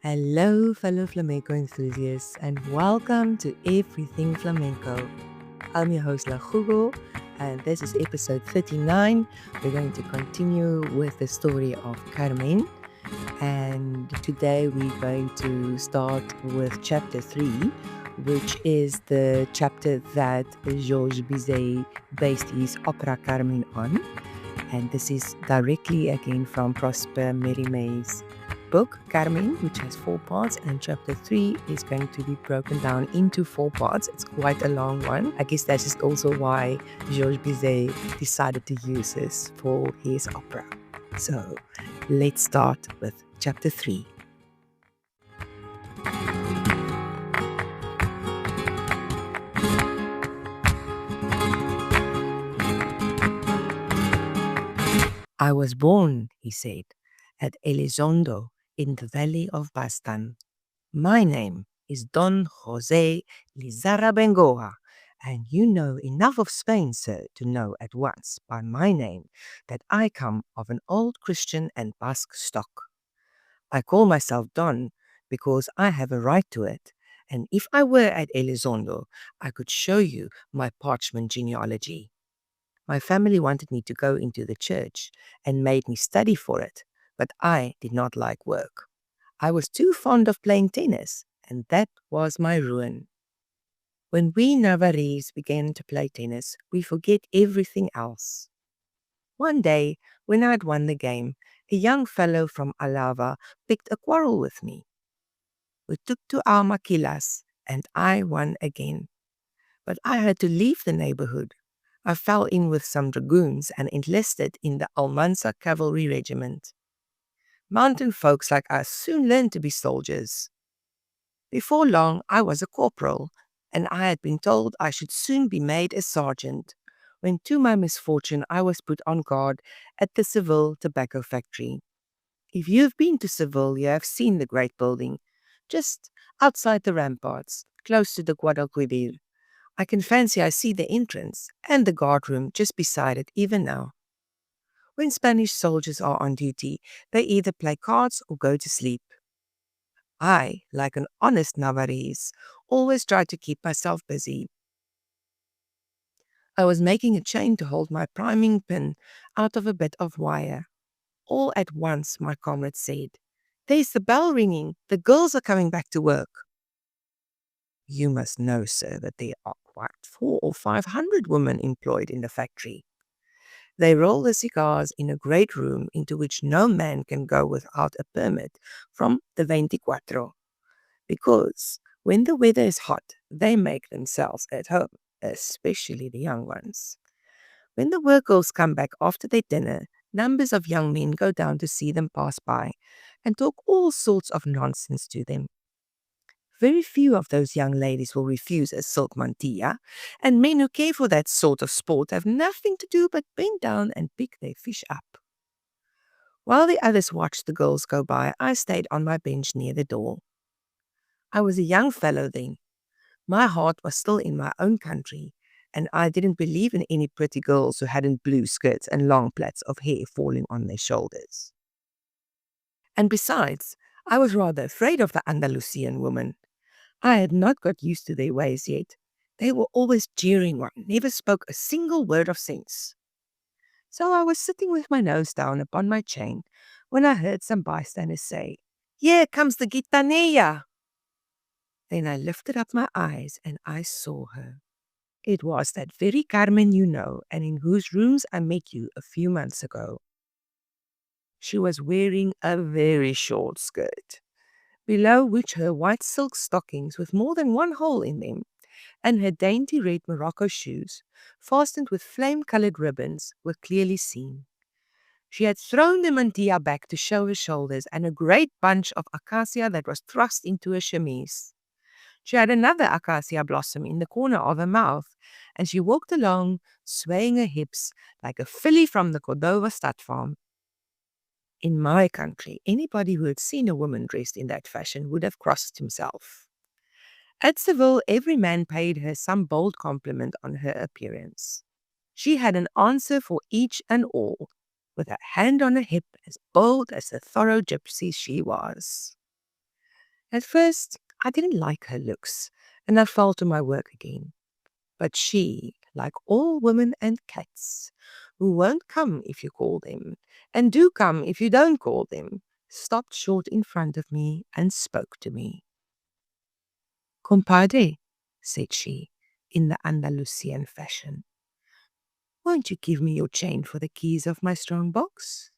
Hello, fellow flamenco enthusiasts, and welcome to Everything Flamenco. I'm your host, La Jugo, and this is episode 39. We're going to continue with the story of Carmen, and today we're going to start with chapter 3, which is the chapter that Georges Bizet based his opera Carmen on. And this is directly again from Prosper Mérimée book, Carmen, which has 4 parts, and chapter 3 is going to be broken down into 4 parts. It's quite a long one. I guess that is also why Georges Bizet decided to use this for his opera. So let's start with chapter 3. I was born, he said, at Elizondo in the valley of Bastan. My name is Don Jose Lizarra Bengoa, and you know enough of Spain, sir, to know at once by my name that I come of an old Christian and Basque stock. I call myself Don because I have a right to it, and if I were at Elizondo, I could show you my parchment genealogy. My family wanted me to go into the church and made me study for it, but I did not like work. I was too fond of playing tennis, and that was my ruin. When we Navarrese began to play tennis, we forget everything else. One day, when I had won the game, a young fellow from Alava picked a quarrel with me. We took to our maquilas, and I won again. But I had to leave the neighborhood. I fell in with some dragoons and enlisted in the Almanza cavalry regiment. Mountain folks like us soon learned to be soldiers. Before long, I was a corporal, and I had been told I should soon be made a sergeant, when to my misfortune I was put on guard at the Seville tobacco factory. If you have been to Seville, you have seen the great building, just outside the ramparts, close to the Guadalquivir. I can fancy I see the entrance and the guard room just beside it even now. When Spanish soldiers are on duty, they either play cards or go to sleep. I, like an honest Navarrese, always tried to keep myself busy. I was making a chain to hold my priming pin out of a bit of wire. All at once, my comrade said, "There's the bell ringing. The girls are coming back to work." You must know, sir, that there are quite 400 or 500 women employed in the factory. They roll the cigars in a great room into which no man can go without a permit from the 24. Because when the weather is hot, they make themselves at home, especially the young ones. When the work girls come back after their dinner, numbers of young men go down to see them pass by and talk all sorts of nonsense to them. Very few of those young ladies will refuse a silk mantilla, and men who care for that sort of sport have nothing to do but bend down and pick their fish up. While the others watched the girls go by, I stayed on my bench near the door. I was a young fellow then. My heart was still in my own country, and I didn't believe in any pretty girls who hadn't blue skirts and long plaits of hair falling on their shoulders. And besides, I was rather afraid of the Andalusian women. I had not got used to their ways yet. They were always jeering one, never spoke a single word of sense. So I was sitting with my nose down upon my chain when I heard some bystanders say, "Here comes the gitanilla." Then I lifted up my eyes and I saw her. It was that very Carmen you know, and in whose rooms I met you a few months ago. She was wearing a very short skirt, below which her white silk stockings with more than one hole in them, and her dainty red Morocco shoes, fastened with flame-colored ribbons, were clearly seen. She had thrown the mantilla back to show her shoulders and a great bunch of acacia that was thrust into her chemise. She had another acacia blossom in the corner of her mouth, and she walked along, swaying her hips like a filly from the Cordova stud farm. In my country, anybody who had seen a woman dressed in that fashion would have crossed himself. At Seville, every man paid her some bold compliment on her appearance. She had an answer for each and all, with her hand on her hip, as bold as the thorough gypsy she was. At first, I didn't like her looks, and I fell to my work again. But she, like all women and cats, who won't come if you call them, and do come if you don't call them, stopped short in front of me and spoke to me. Compadre, said she, in the Andalusian fashion, won't you give me your chain for the keys of my strong box?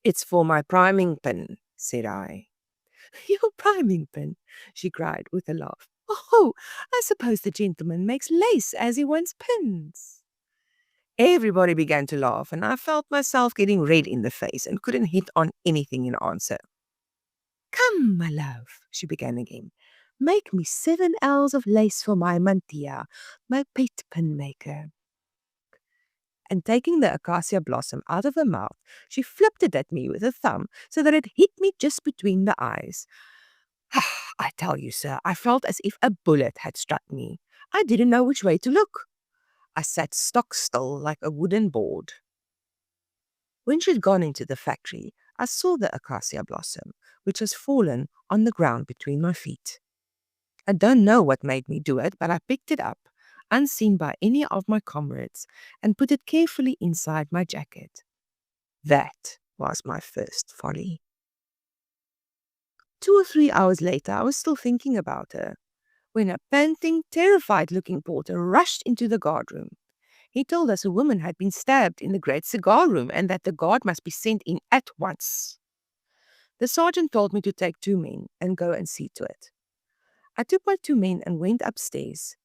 It's for my priming pin, said I. Your priming pin, she cried with a laugh. Oh, I suppose the gentleman makes lace as he wants pins. Everybody began to laugh, and I felt myself getting red in the face and couldn't hit on anything in answer. Come, my love, she began again. Make me 7 ells of lace for my mantilla, my pet pin maker. And taking the acacia blossom out of her mouth, she flipped it at me with her thumb so that it hit me just between the eyes. I tell you, sir, I felt as if a bullet had struck me. I didn't know which way to look. I sat stock still like a wooden board. When she'd gone into the factory, I saw the acacia blossom, which has fallen on the ground between my feet. I don't know what made me do it, but I picked it up, unseen by any of my comrades, and put it carefully inside my jacket. That was my first folly. 2 or 3 hours later, I was still thinking about her, when a panting, terrified-looking porter rushed into the guardroom. He told us a woman had been stabbed in the great cigar room and that the guard must be sent in at once. The sergeant told me to take 2 men and go and see to it. I took my 2 men and went upstairs.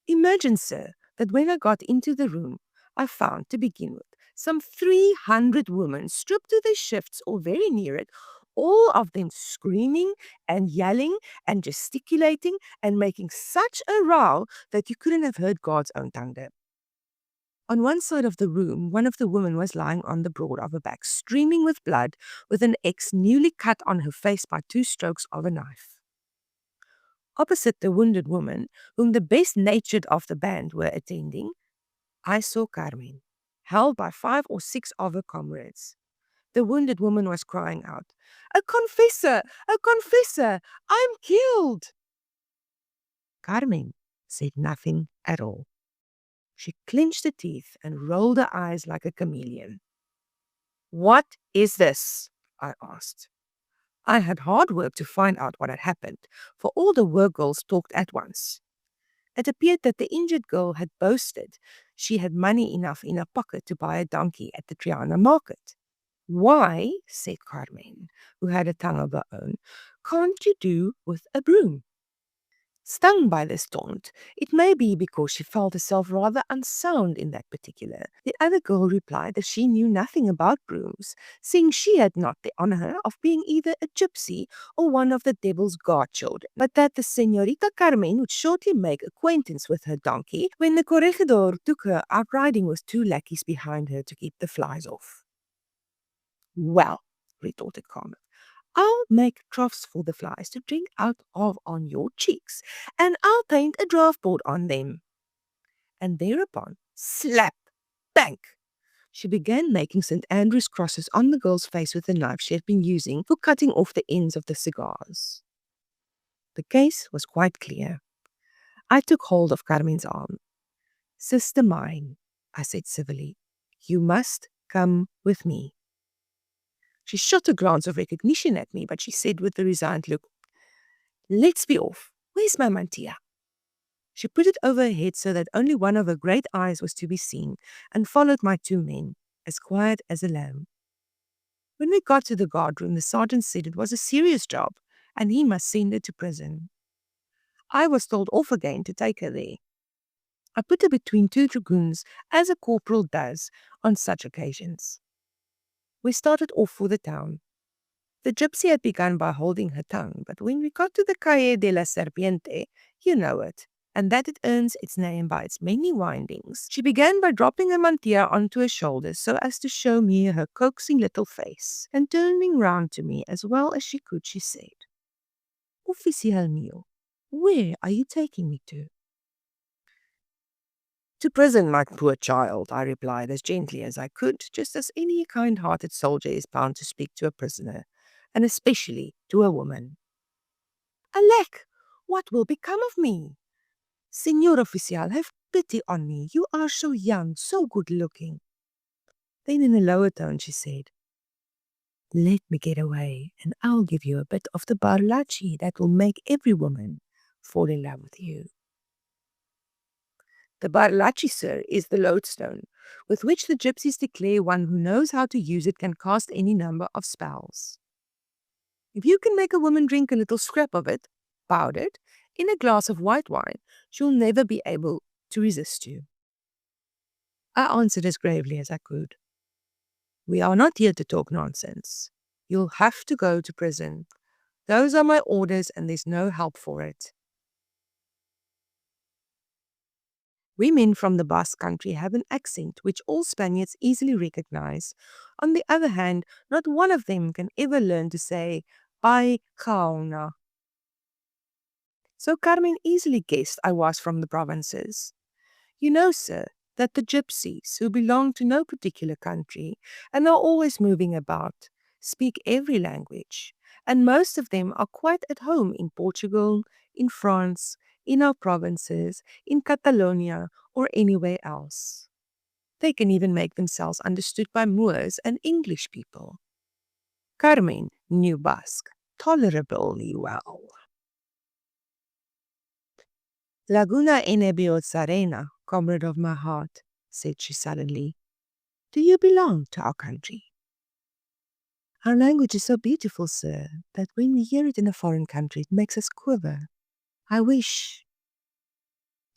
Imagine, sir, that when I got into the room, I found, to begin with, some 300 women stripped to their shifts or very near it, all of them screaming and yelling and gesticulating and making such a row that you couldn't have heard God's own thunder. On one side of the room, one of the women was lying on the broad of her back, streaming with blood, with an X newly cut on her face by 2 strokes of a knife. Opposite the wounded woman, whom the best-natured of the band were attending, I saw Carmen, held by 5 or 6 of her comrades. The wounded woman was crying out, "A confessor! A confessor! I'm killed!" Carmen said nothing at all. She clenched her teeth and rolled her eyes like a chameleon. "What is this?" I asked. I had hard work to find out what had happened, for all the work girls talked at once. It appeared that the injured girl had boasted she had money enough in her pocket to buy a donkey at the Triana market. "Why," said Carmen, who had a tongue of her own, "can't you do with a broom?" Stung by this taunt, it may be because she felt herself rather unsound in that particular, the other girl replied that she knew nothing about brooms, seeing she had not the honor of being either a gypsy or one of the devil's godchildren, but that the Señorita Carmen would shortly make acquaintance with her donkey when the corregidor took her out riding with 2 lackeys behind her to keep the flies off. "Well," retorted Carmen, "I'll make troughs for the flies to drink out of on your cheeks, and I'll paint a draft board on them." And thereupon, slap, bang, she began making St. Andrew's crosses on the girl's face with the knife she had been using for cutting off the ends of the cigars. The case was quite clear. I took hold of Carmen's arm. "Sister mine," I said civilly, "you must come with me." She shot a glance of recognition at me, but she said with a resigned look, "Let's be off. Where's my mantilla?" She put it over her head so that only one of her great eyes was to be seen, and followed my 2 men, as quiet as a lamb. When we got to the guardroom, the sergeant said it was a serious job, and he must send her to prison. I was told off again to take her there. I put her between 2 dragoons, as a corporal does on such occasions. We started off for the town. The gypsy had begun by holding her tongue, but when we got to the Calle de la Serpiente, you know it, and that it earns its name by its many windings, she began by dropping her mantilla onto her shoulders so as to show me her coaxing little face, and turning round to me as well as she could, she said, "Oficial mío, where are you taking me to?" "To prison, my poor child," I replied as gently as I could, just as any kind-hearted soldier is bound to speak to a prisoner, and especially to a woman. Alec, what will become of me? Senor Oficial, have pity on me. You are so young, so good-looking. Then in a lower tone she said, let me get away, and I'll give you a bit of the barlachi that will make every woman fall in love with you. The barlachi, sir, is the lodestone, with which the gypsies declare one who knows how to use it can cast any number of spells. If you can make a woman drink a little scrap of it, powdered, in a glass of white wine, she'll never be able to resist you. I answered as gravely as I could. We are not here to talk nonsense. You'll have to go to prison. Those are my orders and there's no help for it. Women from the Basque country have an accent which all Spaniards easily recognize. On the other hand, not one of them can ever learn to say, "Pai kauna." So Carmen easily guessed I was from the provinces. You know, sir, that the gypsies, who belong to no particular country and are always moving about, speak every language, and most of them are quite at home in Portugal, in France, in our provinces, in Catalonia, or anywhere else. They can even make themselves understood by Moors and English people. Carmen knew Basque tolerably well. Laguna Enebiot comrade of my heart, said she suddenly. Do you belong to our country? Our language is so beautiful, sir, that when we hear it in a foreign country, it makes us quiver. I wish,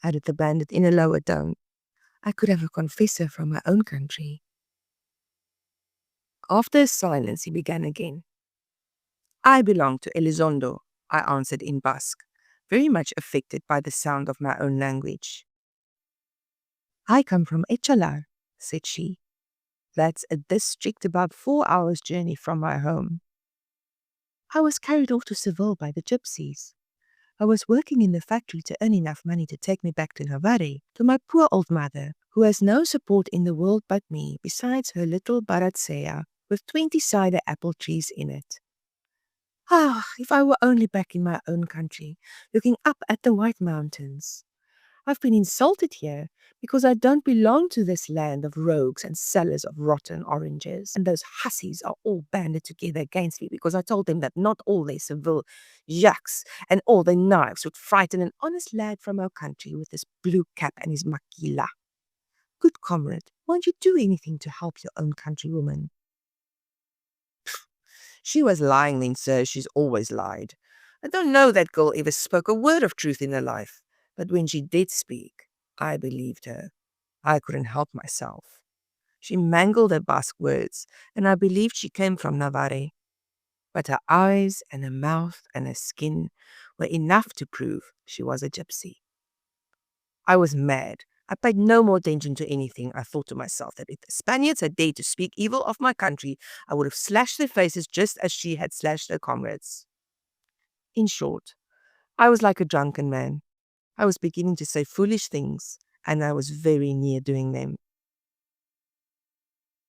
added the bandit in a lower tone, I could have a confessor from my own country. After a silence, he began again. I belong to Elizondo, I answered in Basque, very much affected by the sound of my own language. I come from Echalar, said she. That's a district about 4 hours' journey from my home. I was carried off to Seville by the gypsies. I was working in the factory to earn enough money to take me back to Navarre, to my poor old mother, who has no support in the world but me, besides her little baratsea with 20 cider apple trees in it. Ah, if I were only back in my own country, looking up at the White Mountains. I've been insulted here because I don't belong to this land of rogues and sellers of rotten oranges. And those hussies are all banded together against me because I told them that not all their Seville jacks and all their knives would frighten an honest lad from our country with his blue cap and his maquila. Good comrade, won't you do anything to help your own countrywoman? She was lying then, sir. She's always lied. I don't know that girl ever spoke a word of truth in her life. But when she did speak, I believed her. I couldn't help myself. She mangled her Basque words, and I believed she came from Navarre. But her eyes and her mouth and her skin were enough to prove she was a gypsy. I was mad. I paid no more attention to anything. I thought to myself that if the Spaniards had dared to speak evil of my country, I would have slashed their faces just as she had slashed her comrades. In short, I was like a drunken man. I was beginning to say foolish things, and I was very near doing them.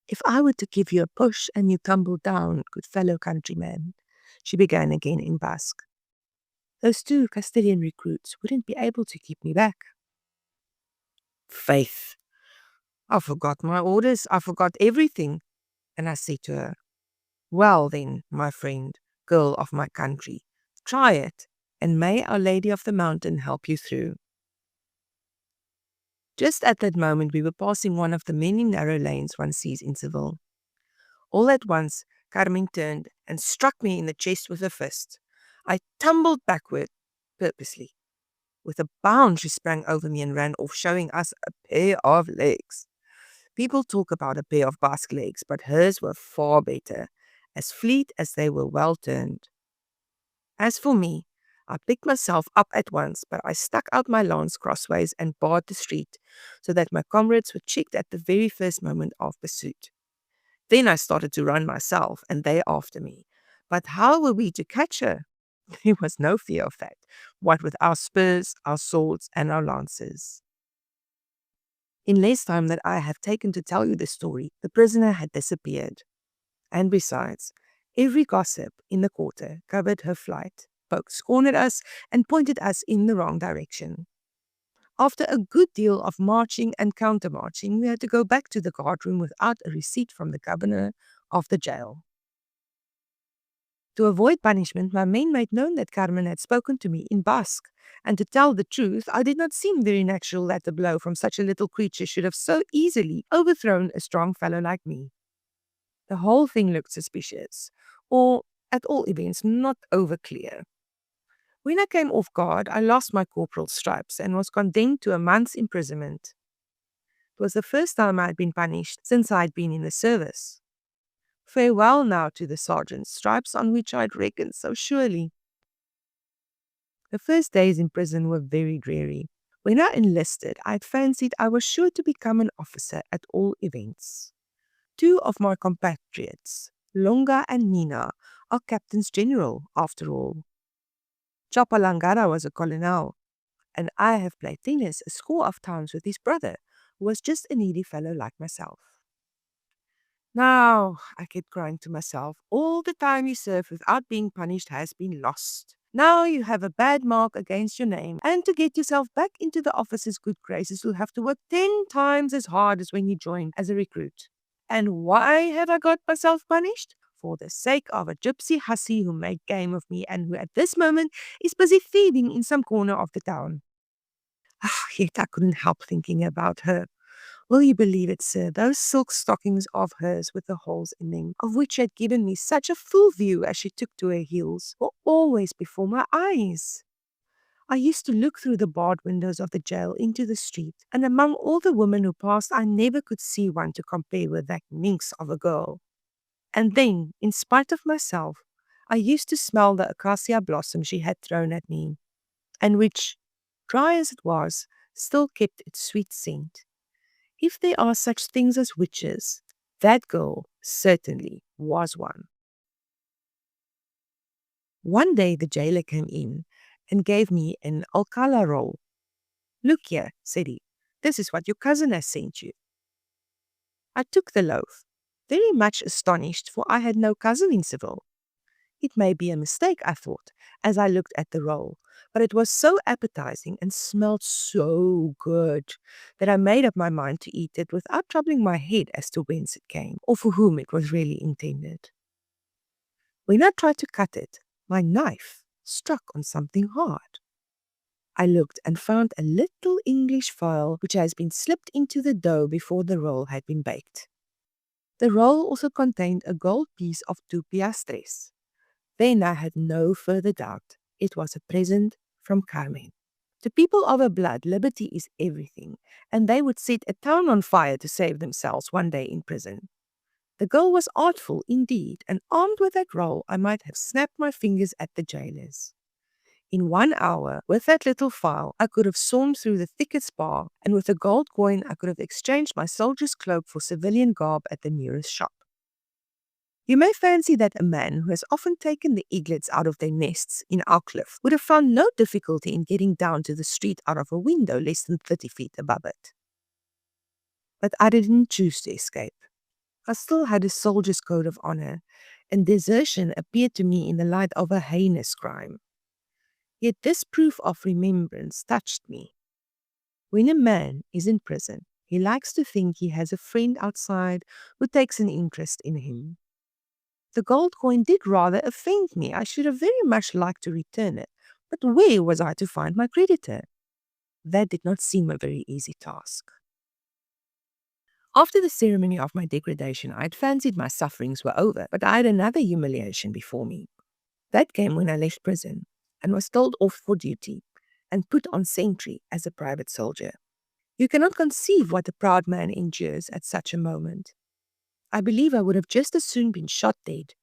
If I were to give you a push and you tumble down, good fellow countryman, she began again in Basque, those 2 Castilian recruits wouldn't be able to keep me back. Faith, I forgot my orders, I forgot everything. And I said to her, well then, my friend, girl of my country, try it, and may Our Lady of the Mountain help you through. Just at that moment we were passing one of the many narrow lanes one sees in Seville. All at once, Carmen turned and struck me in the chest with her fist. I tumbled backward, purposely. With a bound she sprang over me and ran off, showing us a pair of legs. People talk about a pair of Basque legs, but hers were far better, as fleet as they were well turned. As for me, I picked myself up at once, but I stuck out my lance crossways and barred the street, so that my comrades were checked at the very first moment of pursuit. Then I started to run myself, and they after me. But how were we to catch her? There was no fear of that, what with our spurs, our swords, and our lances. In less time than I have taken to tell you the story, the prisoner had disappeared. And besides, every gossip in the quarter covered her flight. poked scorn at us, and pointed us in the wrong direction. After a good deal of marching and counter-marching, we had to go back to the guardroom without a receipt from the governor of the jail. To avoid punishment, my men made known that Carmen had spoken to me in Basque, and to tell the truth, I did not seem very natural that a blow from such a little creature should have so easily overthrown a strong fellow like me. The whole thing looked suspicious, or, at all events, not over clear. When I came off guard, I lost my corporal's stripes and was condemned to a month's imprisonment. It was the first time I had been punished since I had been in the service. Farewell now to the sergeant's stripes on which I had reckoned so surely. The first days in prison were very dreary. When I enlisted, I had fancied I was sure to become an officer at all events. Two of my compatriots, Longa and Nina, are captains general after all. Chapalangara was a colonel, and I have played tennis a score of times with his brother, who was just a needy fellow like myself. Now, I kept crying to myself, all the time you serve without being punished has been lost. Now you have a bad mark against your name, and to get yourself back into the officer's good graces, you'll have to work 10 times as hard as when you joined as a recruit. And why have I got myself punished? For the sake of a gypsy hussy who made game of me and who at this moment is busy feeding in some corner of the town. Yet I couldn't help thinking about her. Will you believe it, sir? Those silk stockings of hers with the holes in them, of which she had given me such a full view as she took to her heels, were always before my eyes. I used to look through the barred windows of the jail into the street, and among all the women who passed, I never could see one to compare with that minx of a girl. And then, in spite of myself, I used to smell the acacia blossom she had thrown at me, and which, dry as it was, still kept its sweet scent. If there are such things as witches, that girl certainly was one. One day the jailer came in and gave me an alcala roll. Look here, said he, this is what your cousin has sent you. I took the loaf, very much astonished, for I had no cousin in Seville. It may be a mistake, I thought, as I looked at the roll, but it was so appetizing and smelled so good that I made up my mind to eat it without troubling my head as to whence it came or for whom it was really intended. When I tried to cut it, my knife struck on something hard. I looked and found a little English file which has been slipped into the dough before the roll had been baked. The roll also contained a gold piece of 2 piastres. Then I had no further doubt. It was a present from Carmen. To people of her blood, liberty is everything, and they would set a town on fire to save themselves one day in prison. The girl was artful indeed, and armed with that roll, I might have snapped my fingers at the jailers. In 1 hour, with that little file, I could have sawn through the thickest bar, and with a gold coin, I could have exchanged my soldier's cloak for civilian garb at the nearest shop. You may fancy that a man who has often taken the eaglets out of their nests in our cliff would have found no difficulty in getting down to the street out of a window less than 30 feet above it. But I didn't choose to escape. I still had a soldier's code of honor, and desertion appeared to me in the light of a heinous crime. Yet this proof of remembrance touched me. When a man is in prison, he likes to think he has a friend outside who takes an interest in him. The gold coin did rather offend me. I should have very much liked to return it, but where was I to find my creditor? That did not seem a very easy task. After the ceremony of my degradation, I had fancied my sufferings were over, but I had another humiliation before me. That came when I left prison and was told off for duty and put on sentry as a private soldier. You cannot conceive what a proud man endures at such a moment. I believe I would have just as soon been shot dead.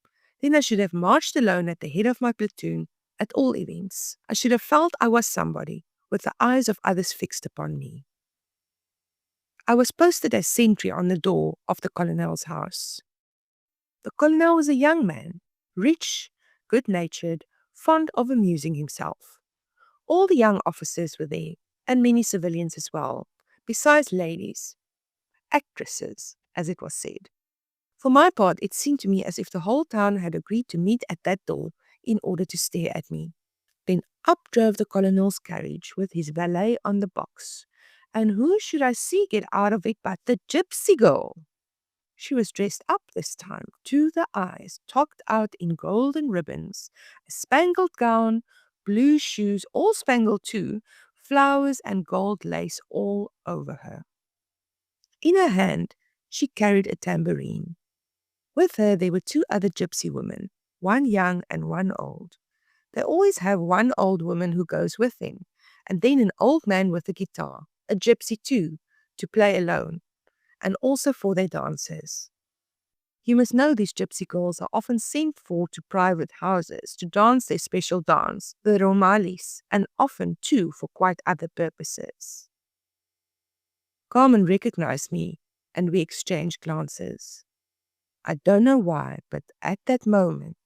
Then I should have marched alone at the head of my platoon. At all events, I should have felt I was somebody, with the eyes of others fixed upon me. I was posted as sentry on the door of the colonel's house. The colonel was a young man, rich, good-natured, fond of amusing himself. All the young officers were there, and many civilians as well, besides ladies, actresses, as it was said. For my part, it seemed to me as if the whole town had agreed to meet at that door in order to stare at me. Then up drove the colonel's carriage with his valet on the box. And who should I see get out of it but the gypsy girl? She was dressed up this time, to the eyes, togged out in golden ribbons, a spangled gown, blue shoes, all spangled too, flowers and gold lace all over her. In her hand, she carried a tambourine. With her, there were two other gypsy women, one young and one old. They always have one old woman who goes with them, and then an old man with a guitar, a gypsy too, to play alone, and also for their dances. You must know these gypsy girls are often sent for to private houses to dance their special dance, the Romalis, and often too for quite other purposes. Carmen recognized me, and we exchanged glances. I don't know why, but at that moment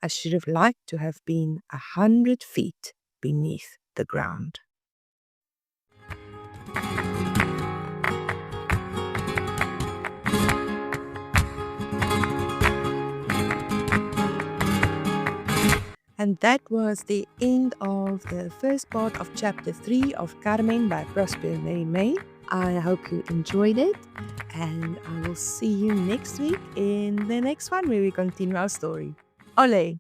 I should have liked to have been 100 feet beneath the ground. And that was the end of the first part of chapter 3 of Carmen by Prosper May. I hope you enjoyed it, and I will see you next week in the next one where we continue our story. Ole!